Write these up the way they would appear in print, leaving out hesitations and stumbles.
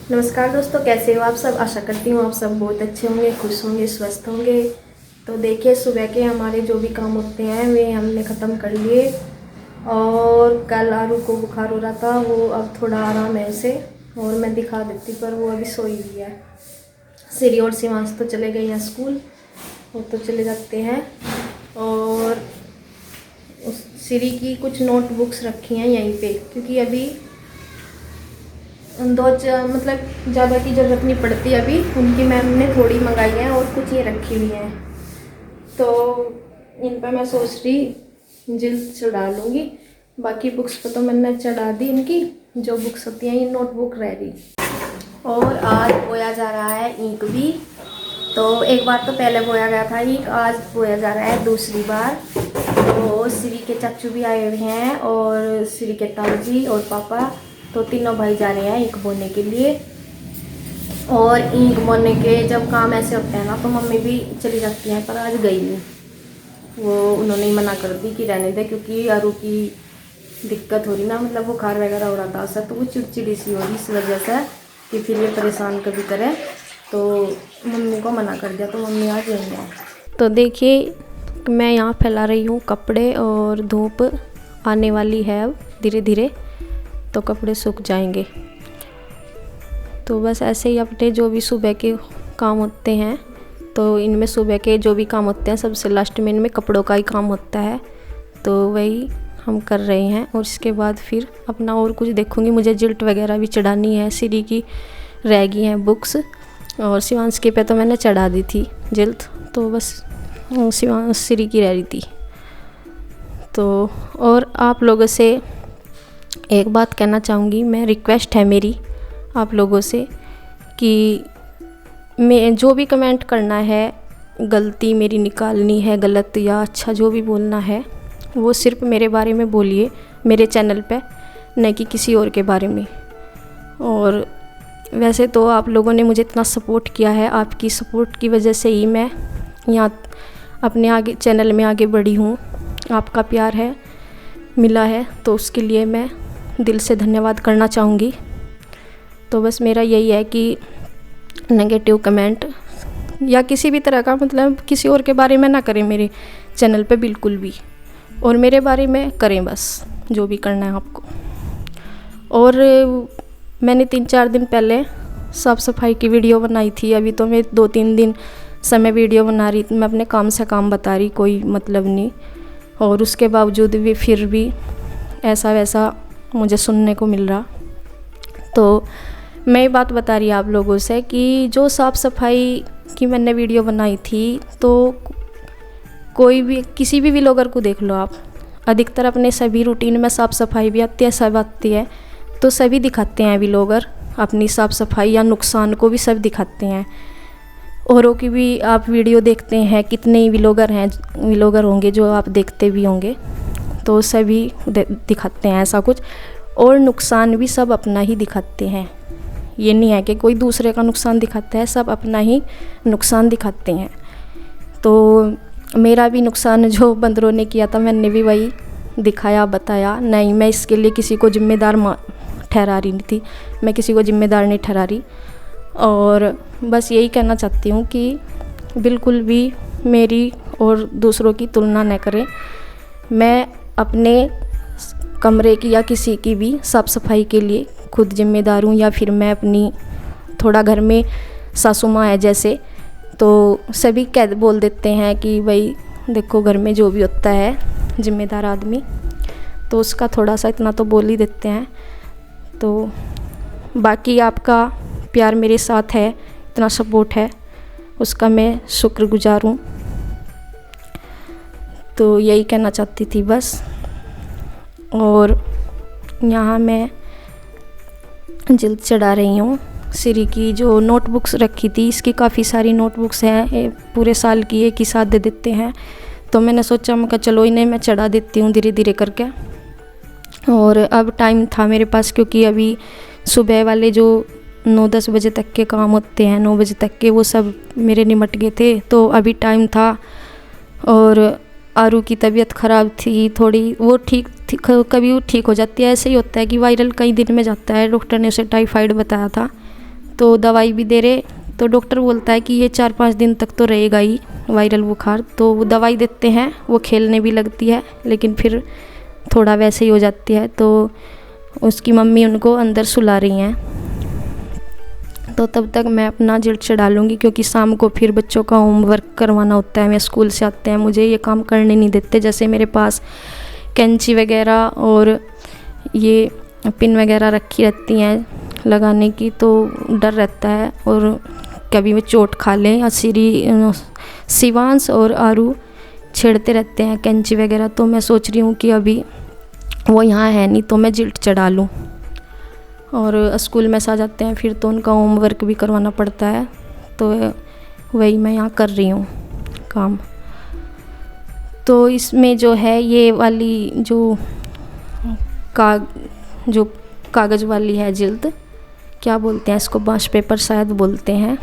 नमस्कार दोस्तों, कैसे हो आप सब। आशा करती हूँ आप सब बहुत अच्छे होंगे, खुश होंगे, स्वस्थ होंगे। तो देखिए, सुबह के हमारे जो भी काम होते हैं वे हमने ख़त्म कर लिए। और कल आरू को बुखार हो रहा था, वो अब थोड़ा आराम है उसे, और मैं दिखा देती पर वो अभी सोई हुई है। श्री और शिवांश तो चले गए हैं स्कूल, वो तो चले जाते हैं। और उस श्री की कुछ नोटबुक्स रखी हैं यहीं पे, क्योंकि अभी मतलब ज़्यादा की ज़रूरत नहीं पड़ती अभी। उनकी मैम ने थोड़ी मंगाई है और कुछ ये रखी हुई हैं, तो इन पर मैं सोच रही जिल्द चढ़ा लूँगी। बाकी बुक्स पर तो मैंने चढ़ा दी, इनकी जो बुक्स होती हैं ये नोटबुक रह रही। और आज बोया जा रहा है ईंक भी। तो एक बार तो पहले बोया गया था ईंक, आज बोया जा रहा है दूसरी बार। तो श्री के चाचू भी आए हुए हैं और श्री के ताऊजी और पापा, तो तीनों भाई जा रहे हैं ईंक बोने के लिए। और ईंक बोने के जब काम ऐसे होते हैं ना तो मम्मी भी चली जाती हैं, पर आज गई नहीं। वो उन्होंने ही मना कर दी कि रहने दे, क्योंकि आरू की दिक्कत हो रही ना, मतलब बुखार वगैरह हो रहा था उससे, तो वो चिड़चिड़ी सी हो रही इस वजह से कि फिर ये परेशान कभी करे, तो मम्मी को मना कर दिया, तो मम्मी आज यहीं है। तो देखिए, मैं यहाँ फैला रही हूँ कपड़े, और धूप आने वाली है अब धीरे धीरे, तो कपड़े सूख जाएंगे। तो बस ऐसे ही अपने जो भी सुबह के काम होते हैं, तो इनमें सुबह के जो भी काम होते हैं सबसे लास्ट में इनमें कपड़ों का ही काम होता है, तो वही हम कर रहे हैं। और इसके बाद फिर अपना और कुछ देखूंगी। मुझे जिल्ट वगैरह भी चढ़ानी है, श्री की रह गई हैं बुक्स, और शिवांश के पे तो मैंने चढ़ा दी थी जिल्ट, तो बस शिवांश श्री की रह रही थी। तो और आप लोगों से एक बात कहना चाहूँगी, मैं रिक्वेस्ट है मेरी आप लोगों से कि मैं जो भी कमेंट करना है, गलती मेरी निकालनी है, गलत या अच्छा जो भी बोलना है, वो सिर्फ मेरे बारे में बोलिए मेरे चैनल पे, न कि किसी और के बारे में। और वैसे तो आप लोगों ने मुझे इतना सपोर्ट किया है, आपकी सपोर्ट की वजह से ही मैं यहाँ अपने आगे चैनल में आगे बढ़ी हूँ। आपका प्यार है मिला है, तो उसके लिए मैं दिल से धन्यवाद करना चाहूँगी। तो बस मेरा यही है कि नेगेटिव कमेंट या किसी भी तरह का, मतलब किसी और के बारे में ना करें मेरे चैनल पे बिल्कुल भी, और मेरे बारे में करें बस जो भी करना है आपको। और मैंने 3-4 दिन पहले साफ़ सफाई की वीडियो बनाई थी, अभी तो मैं 2-3 दिन से मैं वीडियो बना रही, मैं अपने काम से काम बता रही, कोई मतलब नहीं। और उसके बावजूद भी फिर भी ऐसा वैसा मुझे सुनने को मिल रहा। तो मैं ये बात बता रही आप लोगों से कि जो साफ़ सफाई की मैंने वीडियो बनाई थी, तो कोई भी किसी भी व्लॉगर को देख लो आप, अधिकतर अपने सभी रूटीन में साफ़ सफाई भी आती है, सब आती है, तो सभी दिखाते हैं व्लॉगर अपनी साफ़ सफाई या नुकसान को भी सब दिखाते हैं। औरों की भी आप वीडियो देखते हैं, कितने ही व्लॉगर होंगे जो आप देखते भी होंगे, तो सभी दिखाते हैं ऐसा कुछ, और नुकसान भी सब अपना ही दिखाते हैं। ये नहीं है कि कोई दूसरे का नुकसान दिखाता है, सब अपना ही नुकसान दिखाते हैं। तो मेरा भी नुकसान जो बंदरों ने किया था, मैंने भी वही दिखाया, बताया। नहीं, मैं इसके लिए किसी को जिम्मेदार ठहरा रही नहीं थी, मैं किसी को जिम्मेदार नहीं ठहरा रही। और बस यही कहना चाहती हूँ कि बिल्कुल भी मेरी और दूसरों की तुलना न करें। मैं अपने कमरे की या किसी की भी साफ़ सफाई के लिए खुद जिम्मेदार हूँ, या फिर मैं अपनी थोड़ा घर में सासू माँ है जैसे, तो सभी बोल देते हैं कि भाई देखो घर में जो भी होता है जिम्मेदार आदमी, तो उसका थोड़ा सा इतना तो बोल ही देते हैं। तो बाकी आपका प्यार मेरे साथ है, इतना सपोर्ट है, उसका मैं शुक्रगुजार हूँ। तो यही कहना चाहती थी बस। और यहाँ मैं जिल्द चढ़ा रही हूँ श्री की जो नोटबुक्स रखी थी, इसकी काफ़ी सारी नोटबुक्स हैं, पूरे साल की एक ही साथ दे देते हैं, तो मैंने सोचा मैं चलो इन्हें मैं चढ़ा देती हूँ धीरे धीरे करके। और अब टाइम था मेरे पास, क्योंकि अभी सुबह वाले जो 9-10 बजे तक के काम होते हैं, 9 बजे तक के, वो सब मेरे निमट गए थे, तो अभी टाइम था। और आरू की तबीयत ख़राब थी थोड़ी, वो ठीक थी, कभी वो ठीक हो जाती है, ऐसे ही होता है कि वायरल कई दिन में जाता है, डॉक्टर ने उसे टाइफाइड बताया था, तो दवाई भी दे रहे, तो डॉक्टर बोलता है कि ये 4-5 दिन तक तो रहेगा ही वायरल बुखार। तो वो दवाई देते हैं, वो खेलने भी लगती है लेकिन फिर थोड़ा वैसे ही हो जाती है। तो उसकी मम्मी उनको अंदर सुला रही हैं। तो तब तक मैं अपना जिल्ट चढ़ा लूँगी, क्योंकि शाम को फिर बच्चों का होमवर्क करवाना होता है। मैं स्कूल से आते हैं, मुझे ये काम करने नहीं देते। जैसे मेरे पास कैंची वगैरह और ये पिन वगैरह रखी रहती हैं लगाने की, तो डर रहता है और कभी मैं चोट खा लें। या शिवांश और आरू छेड़ते रहते हैं कैंची वगैरह। तो मैं सोच रही हूँ कि अभी वो यहाँ है नहीं तो मैं जिल्ट चढ़ा लूँ। और स्कूल में से आ जाते हैं फिर तो उनका होमवर्क भी करवाना पड़ता है। तो वही मैं यहाँ कर रही हूँ काम। तो इसमें जो है ये वाली जो कागज़ वाली है जिल्द, क्या बोलते हैं इसको, बांस पेपर शायद बोलते हैं।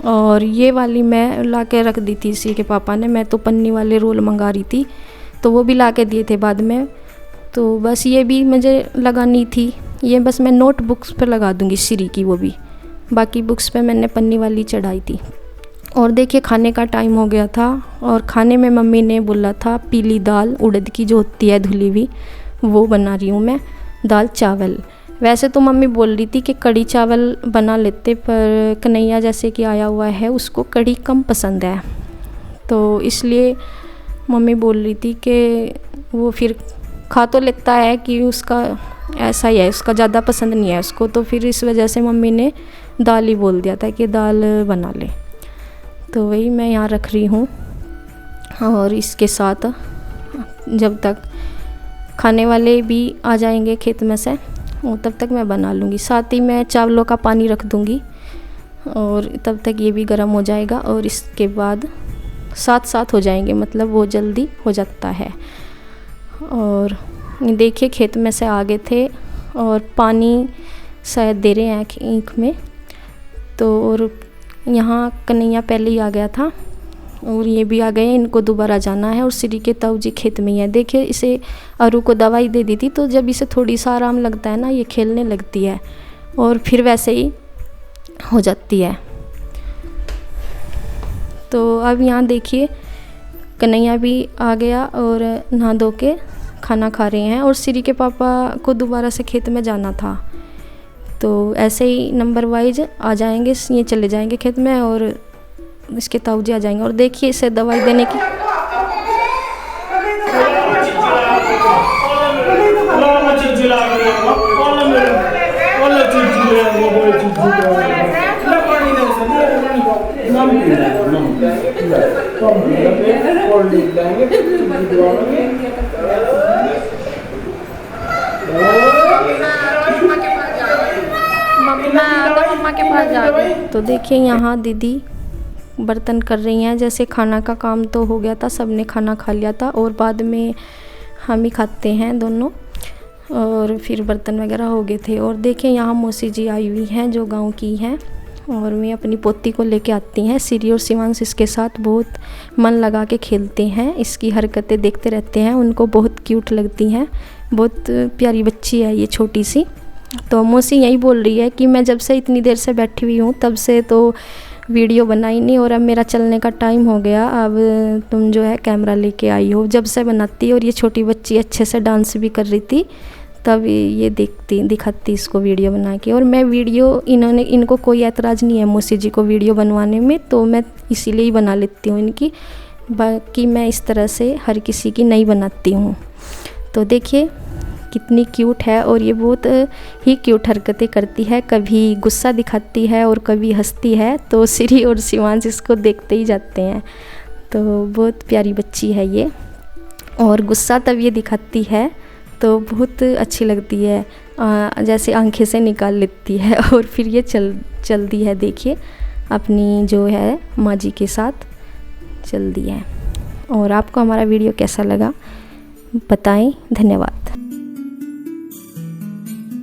और ये वाली मैं ला के रख दी थी इसी के पापा ने। मैं तो पन्नी वाले रोल मंगा रही थी, तो वो भी ला के दिए थे बाद में। तो बस ये भी मुझे लगानी थी। ये बस मैं नोट बुक्स पर लगा दूंगी श्री की, वो भी। बाकी बुक्स पे मैंने पन्नी वाली चढ़ाई थी। और देखिए खाने का टाइम हो गया था और खाने में मम्मी ने बोला था पीली दाल उड़द की जो होती है धुली हुई, वो बना रही हूँ मैं, दाल चावल। वैसे तो मम्मी बोल रही थी कि कढ़ी चावल बना लेते, पर कन्हैया जैसे कि आया हुआ है उसको कढ़ी कम पसंद है। तो इसलिए मम्मी बोल रही थी कि वो फिर खा तो लेता है कि उसका ऐसा ही है, उसका ज़्यादा पसंद नहीं है उसको। तो फिर इस वजह से मम्मी ने दाल ही बोल दिया था कि दाल बना ले। तो वही मैं यहाँ रख रही हूँ। और इसके साथ जब तक खाने वाले भी आ जाएंगे खेत में से, और तब तक मैं बना लूँगी। साथ ही मैं चावलों का पानी रख दूँगी और तब तक ये भी गर्म हो जाएगा। और इसके बाद साथ साथ हो जाएंगे, मतलब वो जल्दी हो जाता है। और देखिए खेत में से आ गए थे और पानी शायद दे रहे हैं ईख में। तो और यहाँ कन्हैया पहले ही आ गया था और ये भी आ गए, इनको दोबारा जाना है। और श्री के ताऊ जी खेत में ही है। देखिए इसे अरू को दवाई दे दी थी, तो जब इसे थोड़ी सा आराम लगता है ना, ये खेलने लगती है और फिर वैसे ही हो जाती है। तो अब यहाँ देखिए कन्हैया भी आ गया और नहा धो के खाना खा रहे हैं। और श्री के पापा को दोबारा से खेत में जाना था, तो ऐसे ही नंबर वाइज आ जाएंगे, ये चले जाएंगे खेत में और इसके ताऊ जी आ जाएंगे। और देखिए इसे दवाई देने की मम्मा के पास जाके। तो देखिए यहाँ दीदी बर्तन कर रही हैं। जैसे खाना का काम तो हो गया था, सबने खाना खा लिया था और बाद में हम ही खाते हैं दोनों। और फिर बर्तन वगैरह हो गए थे। और देखिए यहाँ मौसी जी आई हुई हैं जो गांव की हैं और वे अपनी पोती को लेके आती हैं। श्री और शिवांश इसके साथ बहुत मन लगा के खेलते हैं, इसकी हरकतें देखते रहते हैं, उनको बहुत क्यूट लगती हैं। बहुत प्यारी बच्ची है ये छोटी सी। तो मौसी यही बोल रही है कि मैं जब से इतनी देर से बैठी हुई हूँ तब से तो वीडियो बनाई नहीं, और अब मेरा चलने का टाइम हो गया, अब तुम जो है कैमरा लेके आई हो। जब से बनाती। और ये छोटी बच्ची अच्छे से डांस भी कर रही थी, तब ये दिखाती इसको वीडियो बना के। और मैं वीडियो इनको कोई ऐतराज़ नहीं है मौसी जी को वीडियो बनवाने में, तो मैं इसीलिए ही बना लेती हूँ इनकी। बाकी मैं इस तरह से हर किसी की नहीं बनाती हूँ। तो देखिए कितनी क्यूट है और ये बहुत ही क्यूट हरकतें करती है, कभी गुस्सा दिखाती है और कभी हंसती है। तो श्री और शिवांश इसको देखते ही जाते हैं। तो बहुत प्यारी बच्ची है ये। और गुस्सा तब ये दिखाती है तो बहुत अच्छी लगती है, जैसे आंखें से निकाल लेती है और फिर ये चलती है। देखिए अपनी जो है माँ जी के साथ चल दी है। और आपको हमारा वीडियो कैसा लगा बताएं। धन्यवाद।